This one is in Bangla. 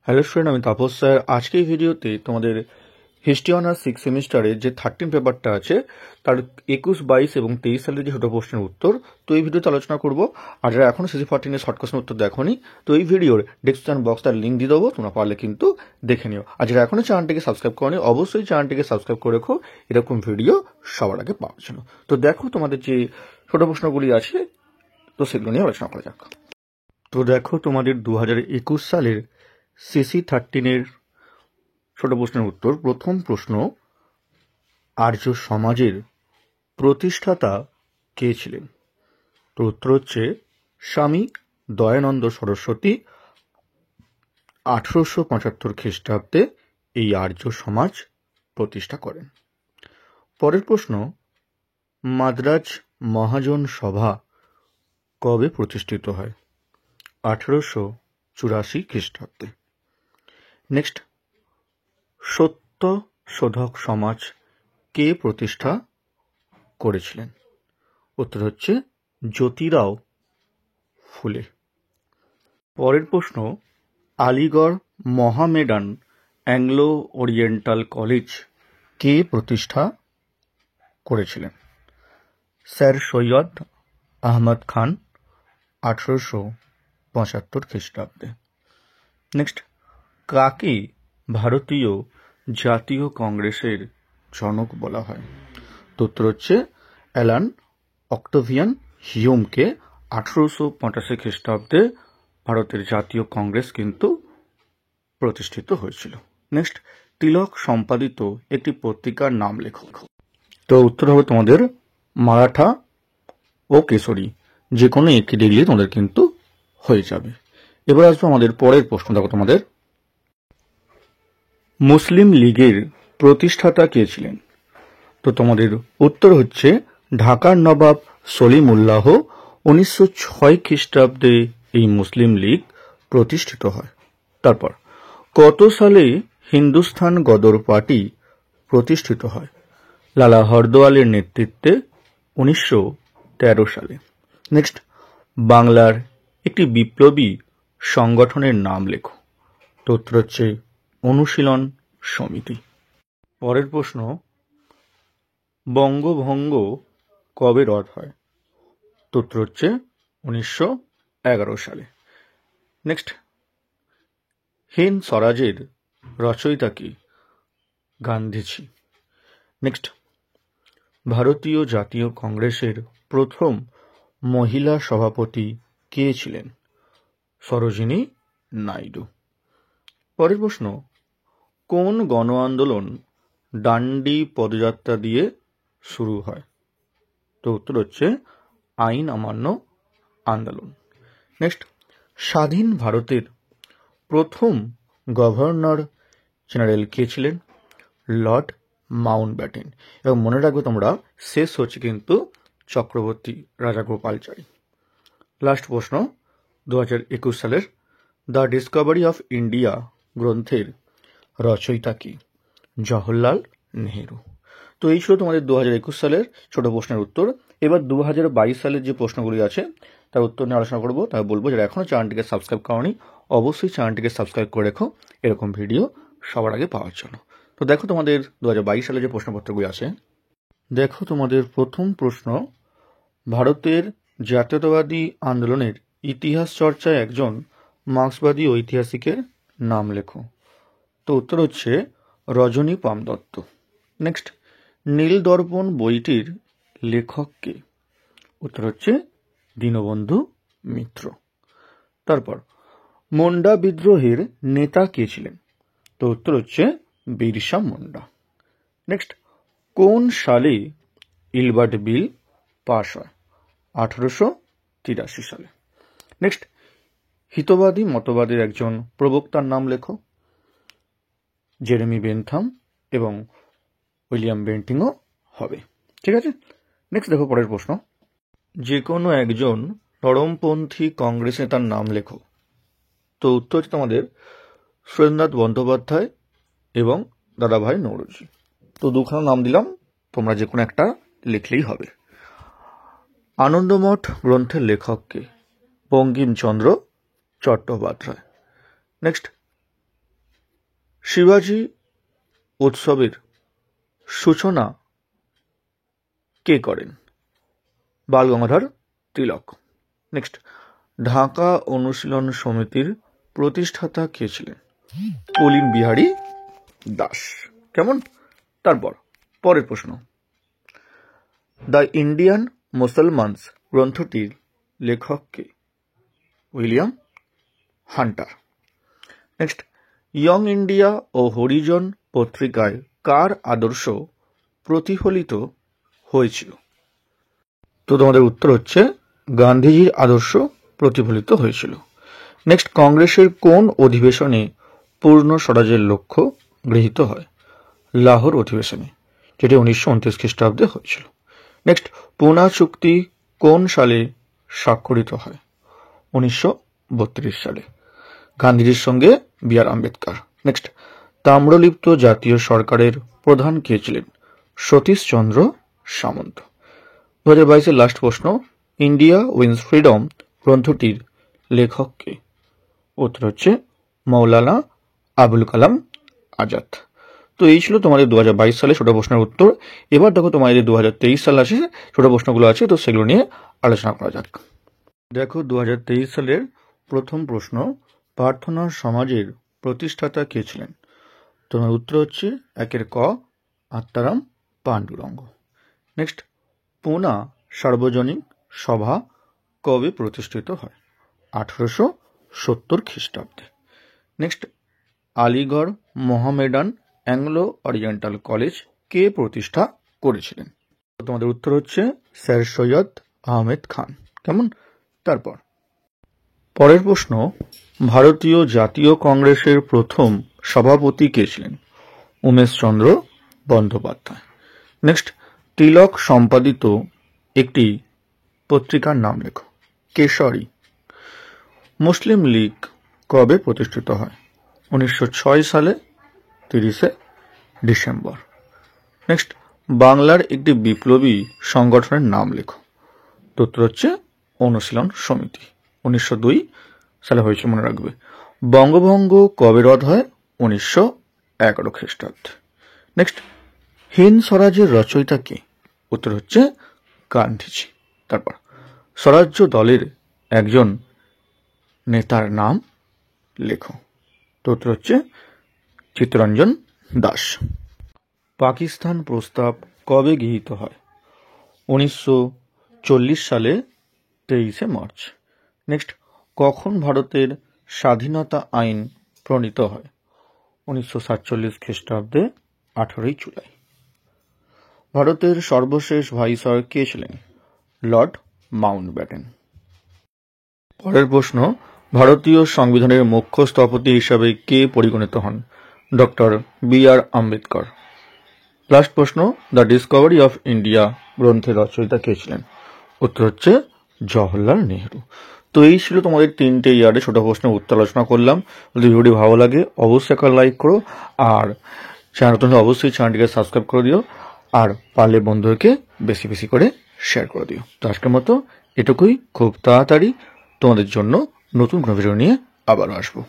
হ্যালো স্টুডেন্ট, আমি তাপস স্যার। আজকে এই ভিডিওতে তোমাদের হিস্ট্রি অনার্স 6 সেমিস্টারের যে 13 পেপারটা আছে তার 21, 22 এবং 23 সালের যে ছোট প্রশ্নের উত্তর, তো এই ভিডিওতে আলোচনা করব। আর যারা এখনও সিসি 14 এর শর্ট কোশ্চেন উত্তর দেখোনি, তো এই ভিডিওর ডেসক্রিপশন বক্স তার লিঙ্ক দিয়ে দেবো, তোমরা পারলে কিন্তু দেখে নিও। আর যারা এখনও চ্যানেলটিকে সাবস্ক্রাইব করনি, অবশ্যই চ্যানেলটিকে সাবস্ক্রাইব করে রেখো এরকম ভিডিও সবার আগে পাওয়ার জন্য। তো দেখো তোমাদের যে ছোট প্রশ্নগুলি আছে, তো সেগুলো নিয়ে আলোচনা করা যাক। তো দেখো তোমাদের 2021 সালের সিসি 13 ছোট প্রশ্নের উত্তর। প্রথম প্রশ্ন, আর্য সমাজের প্রতিষ্ঠাতা কে ছিলেন? তো উত্তর হচ্ছে স্বামী দয়ানন্দ সরস্বতী। 1875 খ্রিস্টাব্দে এই আর্য সমাজ প্রতিষ্ঠা করেন। পরের প্রশ্ন, মাদ্রাজ মহাজন সভা কবে প্রতিষ্ঠিত হয়? 1884 খ্রিস্টাব্দে। নেক্সট, সত্য শোধক সমাজ কে প্রতিষ্ঠা করেছিলেন? উত্তর হচ্ছে জ্যোতিরাও ফুলে। পরের প্রশ্ন, আলিগড় মহামেডান অ্যাংলো ওরিয়েন্টাল কলেজ কে প্রতিষ্ঠা করেছিলেন? স্যার সৈয়দ আহমদ খান, 1875 খ্রিস্টাব্দে। নেক্সট, কাকে ভারতীয় জাতীয় কংগ্রেসের জনক বলা হয়? উত্তর হচ্ছে অ্যালান অক্টোভিয়ান হিউমকে। 1885 খ্রিস্টাব্দে ভারতের জাতীয় কংগ্রেস কিন্তু প্রতিষ্ঠিত হয়েছিল। নেক্সট, তিলক সম্পাদিত একটি পত্রিকার নাম লেখো। তো উত্তর হবে তোমাদের মারাঠা ও কেশরী, যে কোনো একটি ডিগ্রি তোমাদের কিন্তু হয়ে যাবে। এবার আসবো আমাদের পরের প্রশ্ন। দেখো তোমাদের, মুসলিম লীগের প্রতিষ্ঠাতা কে ছিলেন? তো তোমাদের উত্তর হচ্ছে ঢাকার নবাব সলিমুল্লাহ। 1906 খ্রিস্টাব্দে এই মুসলিম লীগ প্রতিষ্ঠিত হয়। তারপর কত সালে হিন্দুস্তান গদর পার্টি প্রতিষ্ঠিত হয়? লালা হরদোয়ালের নেতৃত্বে 1913 সালে। নেক্সট, বাংলার একটি বিপ্লবী সংগঠনের নাম লেখো। তো উত্তর হচ্ছে অনুশীলন সমিতি। পরের প্রশ্ন, বঙ্গভঙ্গ কবে রদ হয়? তো উত্তর হচ্ছে 1911 সালে। নেক্সট, হিন্দ স্বরাজের রচয়িতা কি? গান্ধীজি। নেক্সট, ভারতীয় জাতীয় কংগ্রেসের প্রথম মহিলা সভাপতি কে ছিলেন? সরোজিনী নাইডু। পরের প্রশ্ন, কোন গণ আন্দোলন ডান্ডি পদযাত্রা দিয়ে শুরু হয়? তো উত্তর হচ্ছে আইন অমান্য আন্দোলন। নেক্সট, স্বাধীন ভারতের প্রথম গভর্নর জেনারেল কে ছিলেন? Lord Mountbatten. এবং মনে রাখবে তোমরা, শেষ হচ্ছে কিন্তু চক্রবর্তী রাজাগোপালচারী। লাস্ট প্রশ্ন, 2021 সালের দ্য ডিসকভারি অফ ইন্ডিয়া গ্রন্থের রচয়িতা কি? জওহরলাল নেহেরু। তো এই ছিল তোমাদের 2021 সালের ছোট প্রশ্নের উত্তর। এবার 2022 সালের যে প্রশ্নগুলি আছে তার উত্তর নিয়ে আলোচনা করবো। তাই বলবো, যারা এখনও চ্যানেলটিকে সাবস্ক্রাইব করনি, অবশ্যই চ্যানেলটিকে সাবস্ক্রাইব করে রেখো এরকম ভিডিও সবার আগে পাওয়ার জন্য। তো দেখো তোমাদের 2022 সালে যে প্রশ্নপত্রগুলি আছে। দেখো তোমাদের প্রথম প্রশ্ন, ভারতের জাতীয়তাবাদী আন্দোলনের ইতিহাস চর্চায় একজন মার্ক্সবাদী ঐতিহাসিকের নাম লেখো। তো উত্তর হচ্ছে রজনী পাম দত্ত। নেক্সট, নীল দর্পণ বইটির লেখক কে? উত্তর হচ্ছে দীনবন্ধু মিত্র। তারপর মুন্ডা বিদ্রোহের নেতা কে ছিলেন? তো উত্তর হচ্ছে বিরসা মুন্ডা। নেক্সট, কোন সালে ইলবার্ট বিল পাশ হয়? 1883 সালে। নেক্সট, হিতবাদী মতবাদের একজন প্রবক্তার নাম লেখো। জেরেমি বেনথাম এবং উইলিয়াম বেন্টিংও হবে। ঠিক আছে। নেক্সট দেখো পরের প্রশ্ন, যে কোনো একজন নরমপন্থী কংগ্রেস নেতার নাম লেখো। তো উত্তর হচ্ছে তোমাদের সুরেন্দ্রনাথ বন্দ্যোপাধ্যায় এবং দাদাভাই নৌরোজি। তো দুখানা নাম দিলাম, তোমরা যে কোনো একটা লিখলেই হবে। আনন্দমঠ গ্রন্থের লেখক কে? বঙ্কিমচন্দ্র চট্টোপাধ্যায়। নেক্সট, শিবাজি উৎসবের সূচনা কে করেন? বাল গঙ্গাধর তিলক। নেক্সট, ঢাকা অনুশীলন সমিতির প্রতিষ্ঠাতা কে ছিলেন? কলিন বিহারী দাস। কেমন? তারপর পরের প্রশ্ন, দ্য ইন্ডিয়ান মুসলমানস গ্রন্থটির লেখক কে? William Hunter. Next, Young India ও হরিজন পত্রিকায় কার আদর্শ প্রতিফলিত হয়েছিল? তো তোমাদের উত্তর হচ্ছে গান্ধীজির আদর্শ প্রতিফলিত হয়েছিল। নেক্সট, কংগ্রেসের কোন অধিবেশনে পূর্ণ স্বরাজের লক্ষ্য গৃহীত হয়? লাহোর অধিবেশনে, যেটি 1929 খ্রিস্টাব্দে হয়েছিল। নেক্সট, পুনা চুক্তি কোন সালে স্বাক্ষরিত হয়? 1932 সালে, গান্ধীজির সঙ্গে বি.আর. আম্বেদকর। নেক্সট, তাম্রলিপ্ত জাতীয় সরকারের প্রধান কে ছিলেন? সতীশচন্দ্র সামন্ত। 2022-এর লাস্ট প্রশ্ন, ইন্ডিয়া উইন্স ফ্রিডম গ্রন্থটির লেখক কে? উত্তর হচ্ছে মৌলানা আবুল কালাম আজাদ। তো এই ছিল তোমাদের 2022 সালে ছোট প্রশ্নের উত্তর। এবার দেখো তোমাদের 2023 সাল আসে, ছোট প্রশ্নগুলো আছে, তো সেগুলো নিয়ে আলোচনা করা যাক। দেখো 2023 সালের প্রথম প্রশ্ন, প্রার্থনা সমাজের প্রতিষ্ঠাতা কে ছিলেন? তোমার উত্তর হচ্ছে একের ক, আত্মারাম পাণ্ডুরঙ্গ। নেক্সট, পুনা সার্বজনীন সভা কবে প্রতিষ্ঠিত হয়? 1870 খ্রিস্টাব্দে। Next, Aligarh Mohammedan Anglo Oriental College কে প্রতিষ্ঠা করেছিলেন? তোমাদের উত্তর হচ্ছে স্যার সৈয়দ আহমেদ খান। কেমন? তারপর পরের প্রশ্ন, ভারতীয় জাতীয় কংগ্রেসের প্রথম সভাপতি কে ছিলেন? উমেশচন্দ্র বন্দ্যোপাধ্যায়। নেক্সট, তিলক সম্পাদিত একটি পত্রিকার নাম লেখো। কেশরী। মুসলিম লীগ কবে প্রতিষ্ঠিত হয়? 1906 সালে 30 ডিসেম্বর। নেক্সট, বাংলার একটি বিপ্লবী সংগঠনের নাম লেখো। উত্তর হচ্ছে অনুশীলন সমিতি। 1902 সালে হয়েছিল, মনে রাখবে। বঙ্গভঙ্গ কবে রদ হয়? 1911 খ্রিস্টাব্দে। নেক্সট, হিন্দ স্বরাজের রচয়িতা কে? উত্তর হচ্ছে গান্ধীজি। তারপর স্বরাজ্য দলের একজন নেতার নাম লেখো। উত্তর হচ্ছে চিত্তরঞ্জন দাস। পাকিস্তান প্রস্তাব কবে গৃহীত হয়? 1940 সালে 23 মার্চ। নেক্সট, কখন ভারতের স্বাধীনতা আইন প্রণীত হয়? 1947 খ্রিস্টাব্দে 18 জুলাই। ভারতের সর্বশেষ ভাইসরয় কে ছিলেন? Lord Mountbatten. পরের প্রশ্ন, ভারতীয় সংবিধানের মুখ্য স্থপতি হিসাবে কে পরিগণিত হন? Doctor B R. আম্বেদকর। লাস্ট প্রশ্ন, দ্য ডিসকভারি অফ ইন্ডিয়া গ্রন্থের রচয়িতা কে ছিলেন? উত্তর হচ্ছে জওহরলাল নেহরু। তো এই ছিল তোমাদের 3টে ইয়ারে ছোট প্রশ্নের উত্তর আলোচনা করলাম। যদি ভিডিওটি ভালো লাগে অবশ্যই একটা লাইক করো, আর চ্যানেল নতুন অবশ্যই চ্যানেলটিকে সাবস্ক্রাইব করে দিও, আর পারলে বন্ধুদেরকে বেশি বেশি করে শেয়ার করে দিও। তো আজকের মতো এটুকুই। খুব তাড়াতাড়ি তোমাদের জন্য নতুন কোনো ভিডিও নিয়ে আবারও আসবো।